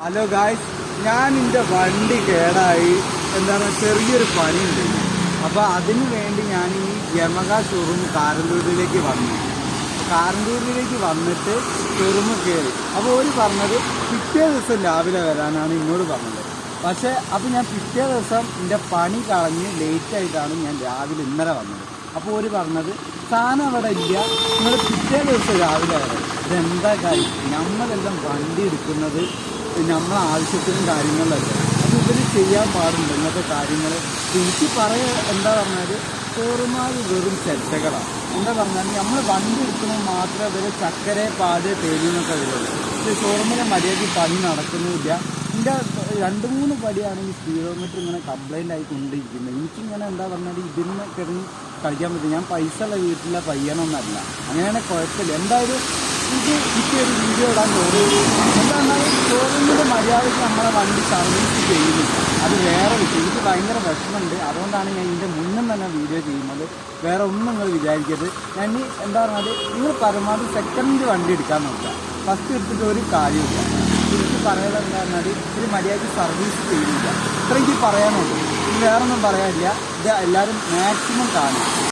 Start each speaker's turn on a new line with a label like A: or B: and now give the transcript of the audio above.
A: Hello guys, ഞാൻ എൻ്റെ വണ്ടി കേടായി. എന്താണ് ചെറിയൊരു പണിയുണ്ട്. അപ്പോൾ അതിന് വേണ്ടി ഞാൻ ഈ യമഹ ഷോറൂം കാരന്തൂരിലേക്ക് വന്നു. കാരന്തൂരിലേക്ക് വന്നിട്ട് ഷോറൂം കയറി. അപ്പോൾ ഒരു പറഞ്ഞത് പിറ്റേ ദിവസം രാവിലെ വരാനാണ് എന്നോട് പറഞ്ഞത്. പക്ഷേ അപ്പോൾ ഞാൻ പിറ്റേ ദിവസം എൻ്റെ പണി കളഞ്ഞ് ലേറ്റായിട്ടാണ് ഞാൻ രാവിലെ ഇന്നലെ വന്നത്. അപ്പോൾ ഒരു പറഞ്ഞത് സാധനം അവിടെ ഇല്ല, നിങ്ങൾ പിറ്റേ ദിവസം രാവിലെ വരാം. ഇതെന്താ കാര്യം? നമ്മളെല്ലാം വണ്ടി എടുക്കുന്നത് നമ്മളെ ആവശ്യത്തിനും കാര്യങ്ങളിലല്ല. അപ്പോൾ ഇവർ ചെയ്യാൻ പാടുണ്ട് ഇങ്ങനത്തെ കാര്യങ്ങൾ. എനിക്ക് എന്താ പറഞ്ഞാൽ ഷോറൂമാർ വെറും ചെറ്റകളാണ്. എന്താ പറഞ്ഞാൽ നമ്മൾ വണ്ടി എടുക്കുമ്പോൾ മാത്രമേ ഇവർ ചക്കര പാല് തേരുന്നൊക്കെ വരുള്ളൂ. പക്ഷേ ഷോറൂമിലെ മര്യാദയ്ക്ക് പണി നടക്കുന്നില്ല. എൻ്റെ 2-3 പടിയാണ് ഈ സ്പീഡോമീറ്റർ ഇങ്ങനെ കംപ്ലൈൻ്റ് ആയിക്കൊണ്ടിരിക്കുന്നത്. എനിക്കിങ്ങനെ എന്താ പറഞ്ഞാൽ ഇതിന് കിടന്ന് കളിക്കാൻ പറ്റും. ഞാൻ പൈസ ഉള്ള വീട്ടിലെ പയ്യനൊന്നല്ല, അങ്ങനെയാണെങ്കിൽ കുഴപ്പമില്ല. എന്തായാലും എനിക്ക് ഒരു വീഡിയോ ഇടാൻ തോന്നി. എന്താണെന്നാലും ഷോറൂമിൻ്റെ മര്യാദയ്ക്ക് നമ്മളെ വണ്ടി സർവീസ് ചെയ്യുന്നു, അത് വേറെ വിഷയം. എനിക്ക് ഭയങ്കര വിഷമമുണ്ട്. അതുകൊണ്ടാണ് ഞാൻ ഇതിൻ്റെ മുന്നും തന്നെ വീഡിയോ ചെയ്യുന്നത്. വേറെ ഒന്നും നിങ്ങൾ വിചാരിക്കരുത്. ഞാൻ എന്താ പറഞ്ഞാൽ നിങ്ങൾ പരമാവധി സെക്കൻഡ് വണ്ടി എടുക്കാൻ നോക്കുക. ഫസ്റ്റ് എടുത്തിട്ട് ഒരു കാര്യമില്ല. എനിക്ക് പറയാനുള്ളത് എന്താ പറഞ്ഞാൽ ഒരു മര്യാദയ്ക്ക് സർവീസ് ചെയ്യുന്നില്ല. ഇത്ര എനിക്ക് പറയാനുള്ളൂ. വേറൊന്നും പറയാനില്ല. ഇത് എല്ലാവരും മാക്സിമം കാണും.